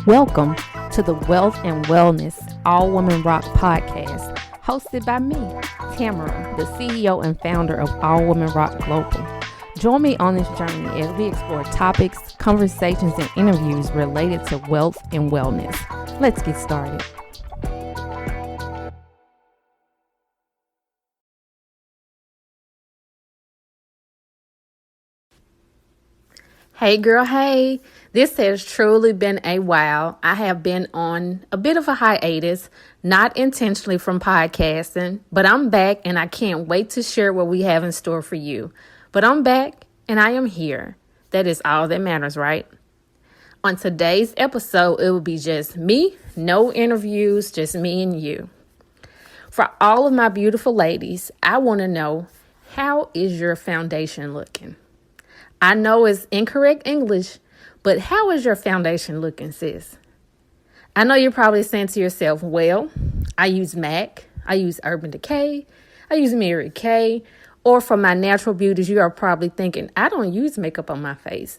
Welcome to the Wealth and Wellness All Women Rock podcast, hosted by me, Tamara, the CEO and founder of All Women Rock Global. Join me on this journey as we explore topics, conversations, and interviews related to wealth and wellness. Let's get started. Hey girl, hey. This has truly been a while. I have been on a bit of a hiatus, not intentionally from podcasting, but I'm back and I can't wait to share what we have in store for you. But I'm back and I am here. That is all that matters, right? On today's episode, it will be just me, no interviews, just me and you. For all of my beautiful ladies, I want to know, how is your foundation looking? I know it's incorrect English, but how is your foundation looking, sis? I know you're probably saying to yourself, well, I use MAC, I use Urban Decay, I use Mary Kay, or for my natural beauties, you are probably thinking, I don't use makeup on my face.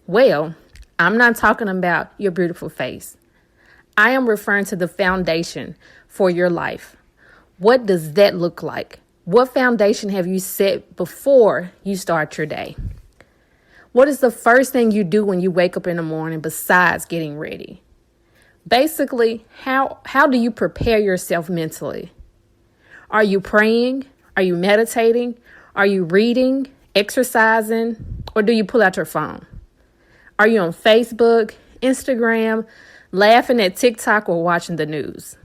Well, I'm not talking about your beautiful face. I am referring to the foundation for your life. What does that look like? What foundation have you set before you start your day? What is the first thing you do when you wake up in the morning besides getting ready? Basically, how do you prepare yourself mentally? Are you praying? Are you meditating? Are you reading, exercising, or do you pull out your phone? Are you on Facebook, Instagram, laughing at TikTok, or watching the news?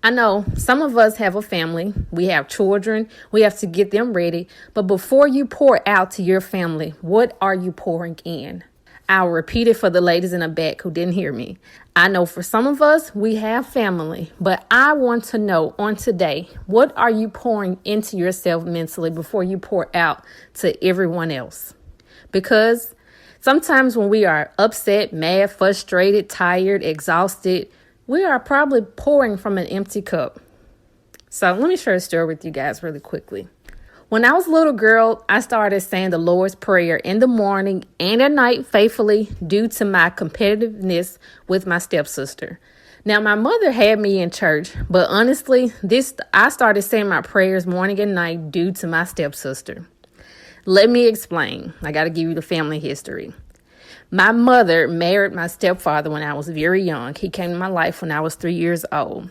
I know some of us have a family, we have children, we have to get them ready. But before you pour out to your family, what are you pouring in? I'll repeat it for the ladies in the back who didn't hear me. I know for some of us, we have family, but I want to know on today, what are you pouring into yourself mentally before you pour out to everyone else? Because sometimes when we are upset, mad, frustrated, tired, exhausted, we are probably pouring from an empty cup. So let me share a story with you guys really quickly. When I was a little girl, I started saying the Lord's Prayer in the morning and at night faithfully due to my competitiveness with my stepsister. Now, my mother had me in church, but honestly, I started saying my prayers morning and night due to my stepsister. Let me explain. I got to give you the family history. My mother married my stepfather when I was very young. He came to my life when I was 3 years old.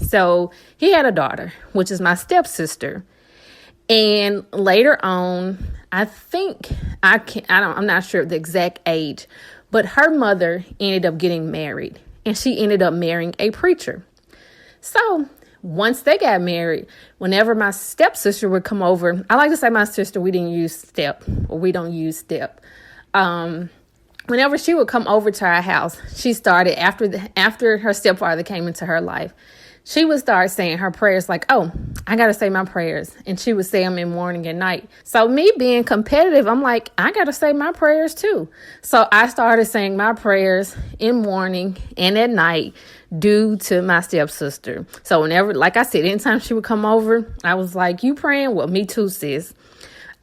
So he had a daughter, which is my stepsister. And later on, I'm not sure of the exact age, but her mother ended up getting married and she ended up marrying a preacher. So once they got married, whenever my stepsister would come over, I like to say my sister, we don't use step. Whenever she would come over to our house, she started after her stepfather came into her life, she would start saying her prayers like, oh, I got to say my prayers. And she would say them in morning and night. So me being competitive, I'm like, I got to say my prayers too. So I started saying my prayers in morning and at night due to my stepsister. So whenever, like I said, anytime she would come over, I was like, you praying? Well, me too, sis.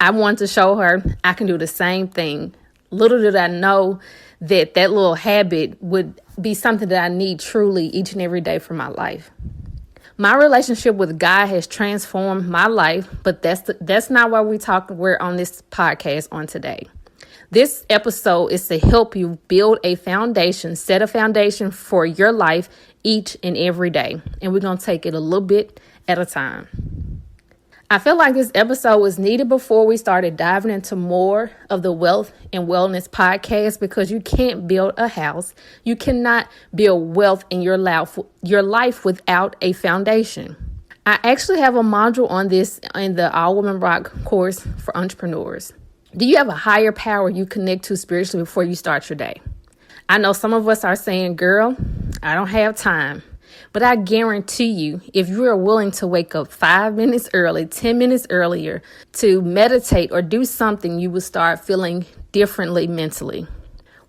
I want to show her I can do the same thing. Little did I know that little habit would be something that I need truly each and every day for my life. My relationship with God has transformed my life, but that's not why we're on this podcast on today. This episode is to help you build a foundation, set a foundation for your life each and every day. And we're going to take it a little bit at a time. I feel like this episode was needed before we started diving into more of the Wealth and Wellness podcast, because you can't build a house. You cannot build wealth in your life without a foundation. I actually have a module on this in the All Women Rock course for entrepreneurs. Do you have a higher power you connect to spiritually before you start your day? I know some of us are saying, girl, I don't have time. But I guarantee you, if you are willing to wake up 5 minutes early, 10 minutes earlier to meditate or do something, you will start feeling differently mentally.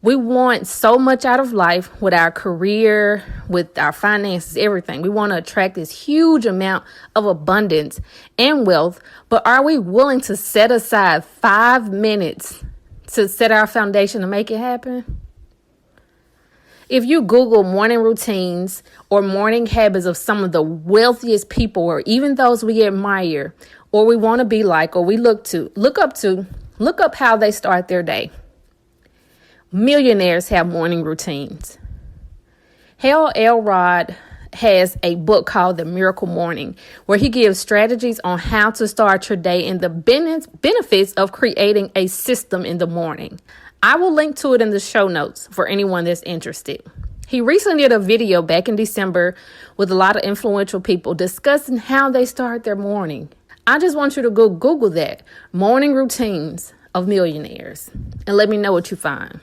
We want so much out of life with our career, with our finances, everything. We want to attract this huge amount of abundance and wealth. But are we willing to set aside 5 minutes to set our foundation to make it happen? If you Google morning routines or morning habits of some of the wealthiest people, or even those we admire or we want to be like, or we look up how they start their day. Millionaires have morning routines. Hal Elrod has a book called The Miracle Morning, where he gives strategies on how to start your day and the benefits of creating a system in the morning. I will link to it in the show notes for anyone that's interested. He recently did a video back in December with a lot of influential people discussing how they start their morning. I just want you to go Google that, morning routines of millionaires, and let me know what you find.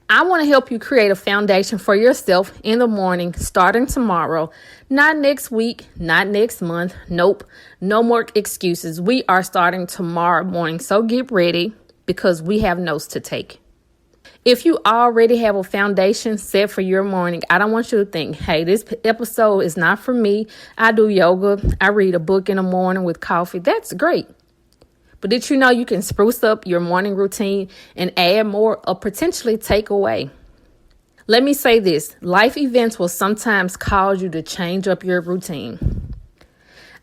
I want to help you create a foundation for yourself in the morning, starting tomorrow, not next week, not next month. Nope, no more excuses. We are starting tomorrow morning, so get ready because we have notes to take. If you already have a foundation set for your morning, I don't want you to think, hey, this episode is not for me. I do yoga. I read a book in the morning with coffee. That's great. But did you know you can spruce up your morning routine and add more or potentially take away? Let me say this. Life events will sometimes cause you to change up your routine.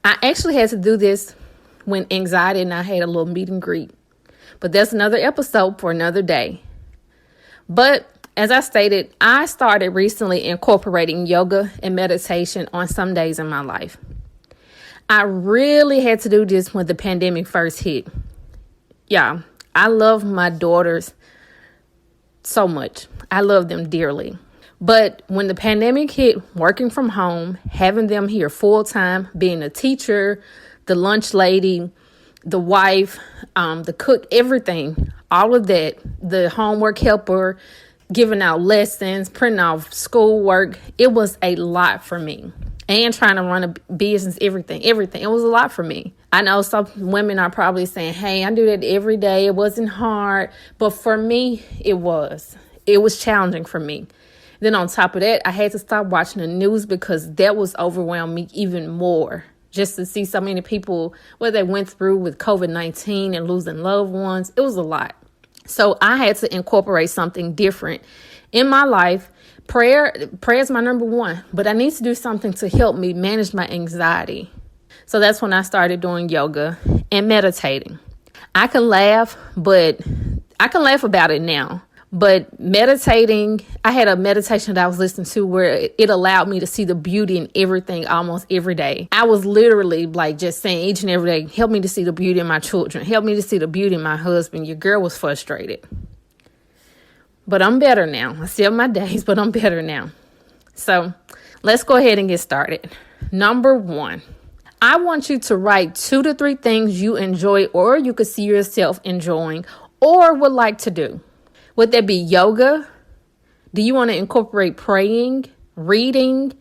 I actually had to do this when anxiety and I had a little meet and greet. But that's another episode for another day. But as I stated, I started recently incorporating yoga and meditation on some days in my life. I really had to do this when the pandemic first hit. Yeah, I love my daughters so much. I love them dearly. But when the pandemic hit, working from home, having them here full time, being a teacher, the lunch lady, the wife, the cook, everything, all of that, the homework helper, giving out lessons, printing off schoolwork, it was a lot for me. And trying to run a business, everything. It was a lot for me. I know some women are probably saying, hey, I do that every day. It wasn't hard. But for me, it was. It was challenging for me. Then on top of that, I had to stop watching the news because that was overwhelming me even more. Just to see so many people, what they went through with COVID-19 and losing loved ones. It was a lot. So I had to incorporate something different in my life. Prayer is my number one, but I need to do something to help me manage my anxiety. So that's when I started doing yoga and meditating. I can laugh about it now. But meditating, I had a meditation that I was listening to where it allowed me to see the beauty in everything almost every day. I was literally like just saying each and every day, help me to see the beauty in my children. Help me to see the beauty in my husband. Your girl was frustrated. But I'm better now. I still have my days, but I'm better now. So let's go ahead and get started. Number 1, I want you to write 2 to 3 things you enjoy or you could see yourself enjoying or would like to do. Would that be yoga? Do you want to incorporate praying, reading,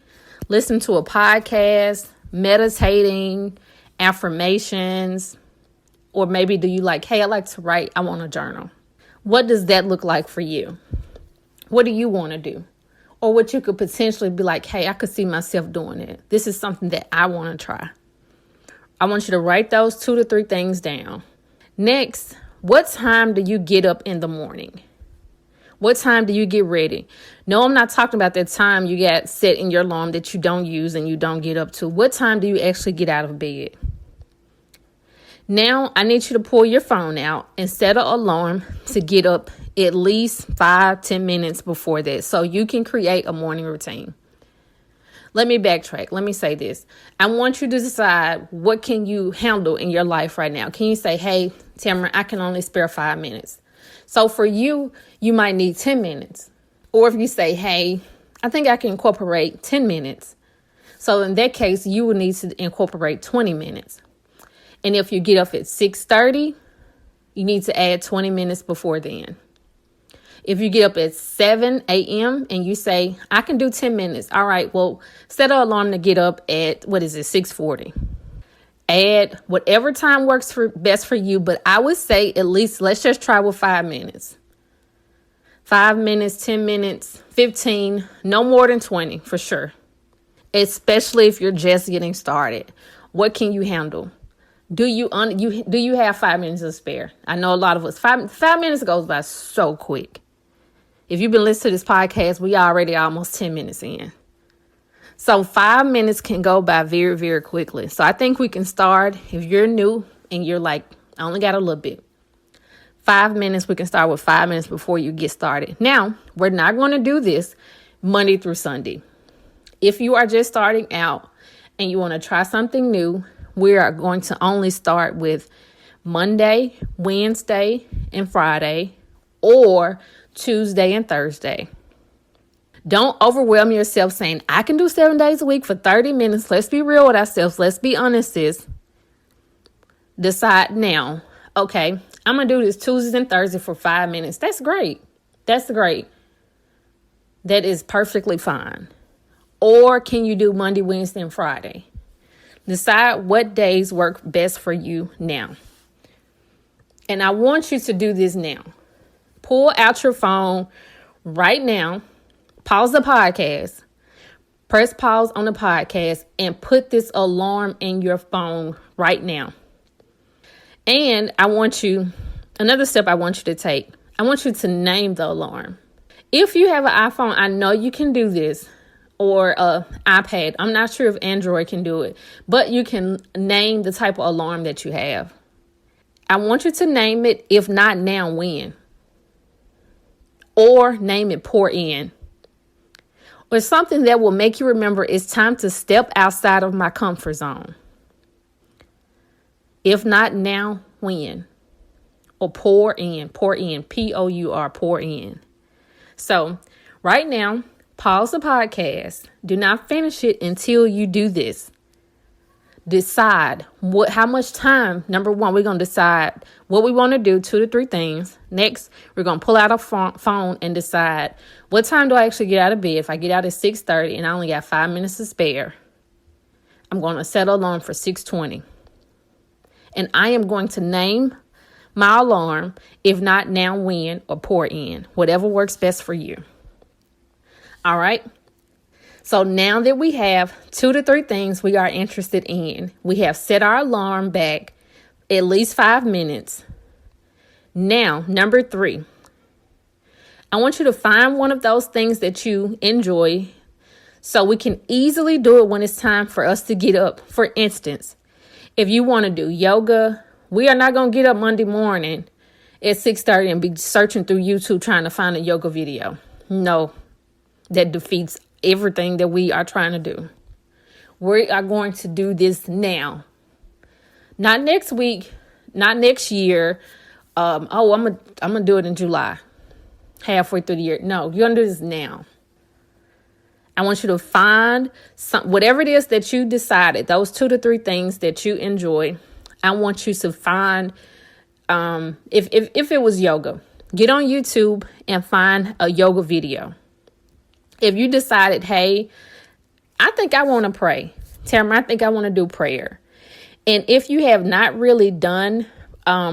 listen to a podcast, meditating, affirmations? Or maybe do you like, hey, I like to write, I want a journal. What does that look like for you? What do you want to do? Or what you could potentially be like, hey, I could see myself doing it. This is something that I want to try. I want you to write those 2 to 3 things down. Next, what time do you get up in the morning? What time do you get ready? No, I'm not talking about that time you got set in your alarm that you don't use and you don't get up to. What time do you actually get out of bed? Now, I need you to pull your phone out and set an alarm to get up at least 5-10 minutes before that so you can create a morning routine. Let me backtrack. Let me say this. I want you to decide what can you handle in your life right now. Can you say, hey, Tamara, I can only spare 5 minutes. So for you, you might need 10 minutes. Or if you say, hey, I think I can incorporate 10 minutes. So in that case, you would need to incorporate 20 minutes. And if you get up at 6:30, you need to add 20 minutes before then. If you get up at 7 a.m. and you say, I can do 10 minutes. All right, well, set an alarm to get up at, 6:40. Add whatever time works best for you. But I would say at least let's just try with 5 minutes. 5 minutes, 10 minutes, 15, no more than 20 for sure. Especially if you're just getting started. What can you handle? Do you do you have 5 minutes to spare? I know a lot of us, five minutes goes by so quick. If you've been listening to this podcast, we already almost 10 minutes in. So 5 minutes can go by very, very quickly. So I think we can start, if you're new and you're like, I only got a little bit. 5 minutes, we can start with 5 minutes before you get started. Now, we're not going to do this Monday through Sunday. If you are just starting out and you want to try something new, we are going to only start with Monday, Wednesday, and Friday, or Tuesday and Thursday. Don't overwhelm yourself saying, I can do 7 days a week for 30 minutes. Let's be real with ourselves. Let's be honest, sis. Decide now. Okay, I'm going to do this Tuesdays and Thursdays for 5 minutes. That's great. That's great. That is perfectly fine. Or can you do Monday, Wednesday, and Friday? Decide what days work best for you now. And I want you to do this now. Pull out your phone right now. Pause the podcast. Press pause on the podcast and put this alarm in your phone right now. And another step I want you to take, I want you to name the alarm. If you have an iPhone, I know you can do this, or an iPad. I'm not sure if Android can do it, but you can name the type of alarm that you have. I want you to name it, if not now, when? Or name it pour in. Or something that will make you remember it's time to step outside of my comfort zone. If not now, when? Or pour in, P-O-U-R, pour in. So right now, pause the podcast. Do not finish it until you do this. Decide how much time. Number one, we're going to decide what we want to do, 2 to 3 things. Next, we're going to pull out a phone and decide what time do I actually get out of bed. If I get out at 6:30 and I only got 5 minutes to spare, I'm going to set an alarm for 6:20. And I am going to name my alarm, if not now, when, or pour in, whatever works best for you. All right. So now that we have 2 to 3 things we are interested in, we have set our alarm back at least 5 minutes. Now, number 3, I want you to find one of those things that you enjoy so we can easily do it when it's time for us to get up. For instance, if you want to do yoga, we are not going to get up Monday morning at 6:30 and be searching through YouTube trying to find a yoga video. No, that defeats everything that we are trying to do. We are going to do this now. Not next week, not next year. I'm gonna do it in July, halfway through the year. No, you're gonna do this now. I want you to find whatever it is that you decided, those 2 to 3 things that you enjoy. I want you to find, if it was yoga, get on YouTube and find a yoga video. If you decided, hey, I think I want to pray. Tamara, I think I want to do prayer. And if you have not really done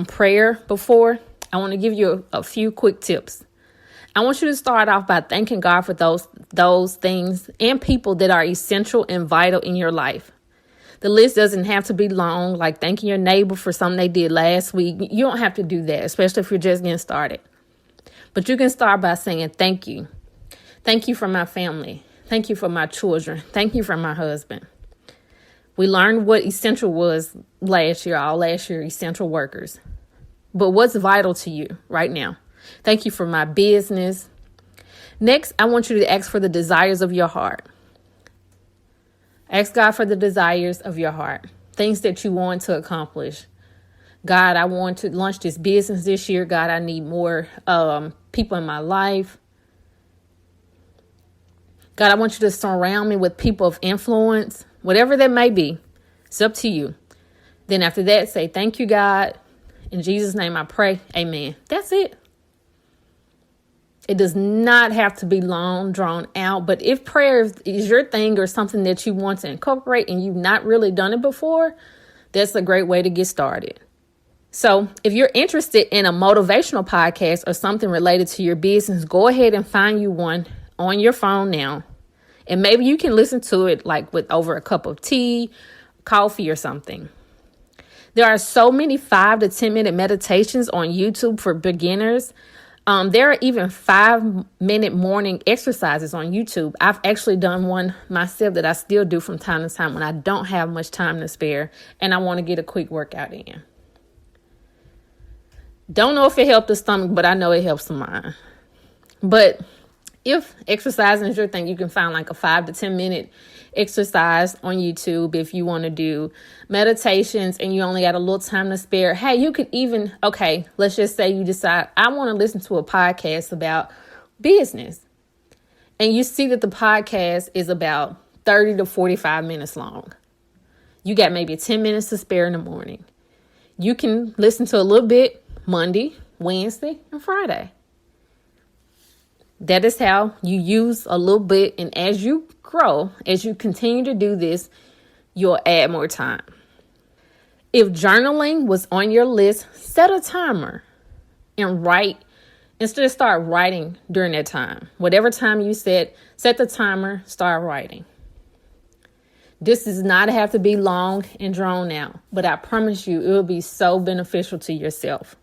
prayer before, I want to give you a few quick tips. I want you to start off by thanking God for those things and people that are essential and vital in your life. The list doesn't have to be long, like thanking your neighbor for something they did last week. You don't have to do that, especially if you're just getting started. But you can start by saying thank you. Thank you for my family. Thank you for my children. Thank you for my husband. We learned what essential was last year, essential workers. But what's vital to you right now? Thank you for my business. Next, I want you to ask for the desires of your heart. Ask God for the desires of your heart. Things that you want to accomplish. God, I want to launch this business this year. God, I need more people in my life. God, I want you to surround me with people of influence. Whatever that may be, it's up to you. Then after that, say, thank you, God. In Jesus' name I pray. Amen. That's it. It does not have to be long, drawn out. But if prayer is your thing or something that you want to incorporate and you've not really done it before, that's a great way to get started. So if you're interested in a motivational podcast or something related to your business, go ahead and find you one on your phone now. And maybe you can listen to it like with over a cup of tea, coffee or something. There are so many 5 to 10 minute meditations on YouTube for beginners. There are even 5-minute morning exercises on YouTube. I've actually done one myself that I still do from time to time when I don't have much time to spare and I want to get a quick workout in. Don't know if it helped the stomach, but I know it helps the mind. But if exercising is your thing, you can find like a 5 to 10 minute exercise on YouTube. If you want to do meditations and you only got a little time to spare, hey, you could even, let's just say you decide, I want to listen to a podcast about business. And you see that the podcast is about 30 to 45 minutes long. You got maybe 10 minutes to spare in the morning. You can listen to a little bit Monday, Wednesday, and Friday. That is how you use a little bit. And as you grow, as you continue to do this, you'll add more time. If journaling was on your list, set a timer and write. Instead of start writing during that time. Whatever time you set the timer, start writing. This does not have to be long and drawn out, but I promise you it will be so beneficial to yourself.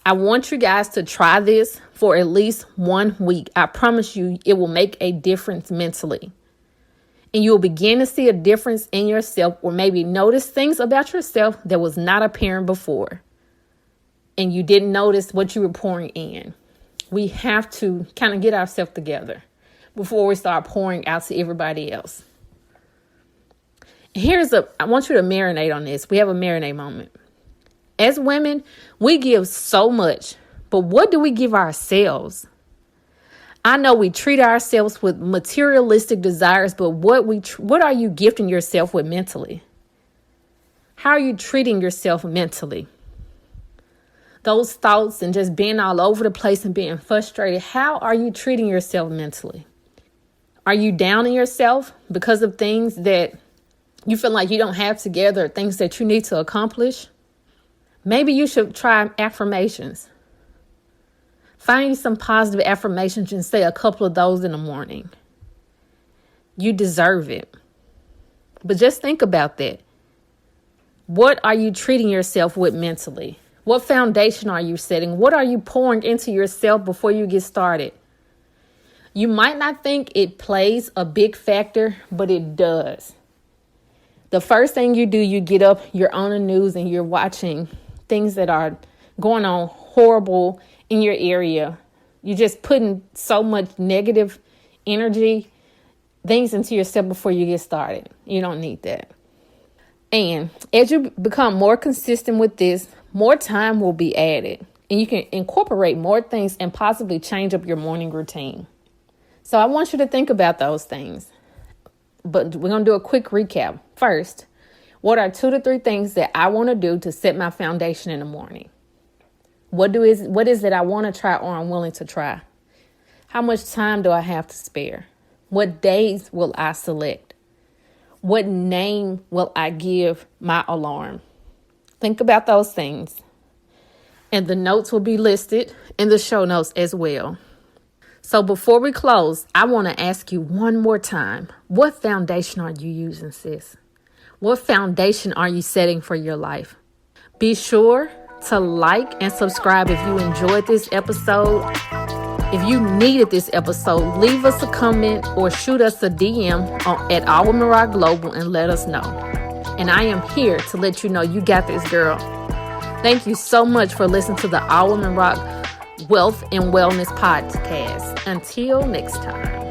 I want you guys to try this for at least 1 week. I promise you it will make a difference mentally. And you'll begin to see a difference in yourself or maybe notice things about yourself that was not apparent before. And you didn't notice what you were pouring in. We have to kind of get ourselves together before we start pouring out to everybody else. I want you to marinate on this. We have a marinate moment. As women, we give so much, but what do we give ourselves? I know we treat ourselves with materialistic desires, but what are you gifting yourself with mentally? How are you treating yourself mentally? Those thoughts and just being all over the place and being frustrated, how are you treating yourself mentally? Are you down on yourself because of things that you feel like you don't have together, things that you need to accomplish? Maybe you should try affirmations. Find you some positive affirmations and say a couple of those in the morning. You deserve it. But just think about that. What are you treating yourself with mentally? What foundation are you setting? What are you pouring into yourself before you get started? You might not think it plays a big factor, but it does. The first thing you do, you get up, you're on the news and you're watching things that are going on horrible in your area. You're just putting so much negative energy, things into yourself before you get started. You don't need that. And as you become more consistent with this, more time will be added. And you can incorporate more things and possibly change up your morning routine. So I want you to think about those things. But we're going to do a quick recap. First, what are 2 to 3 things that I want to do to set my foundation in the morning? What is it I want to try or I'm willing to try? How much time do I have to spare? What days will I select? What name will I give my alarm? Think about those things. And the notes will be listed in the show notes as well. So before we close, I want to ask you one more time, what foundation are you using, sis? What foundation are you setting for your life? Be sure to like and subscribe if you enjoyed this episode. If you needed this episode, leave us a comment or shoot us a DM at All Women Rock Global and let us know. And I am here to let you know you got this, girl. Thank you so much for listening to the All Women Rock Wealth and Wellness Podcast. Until next time.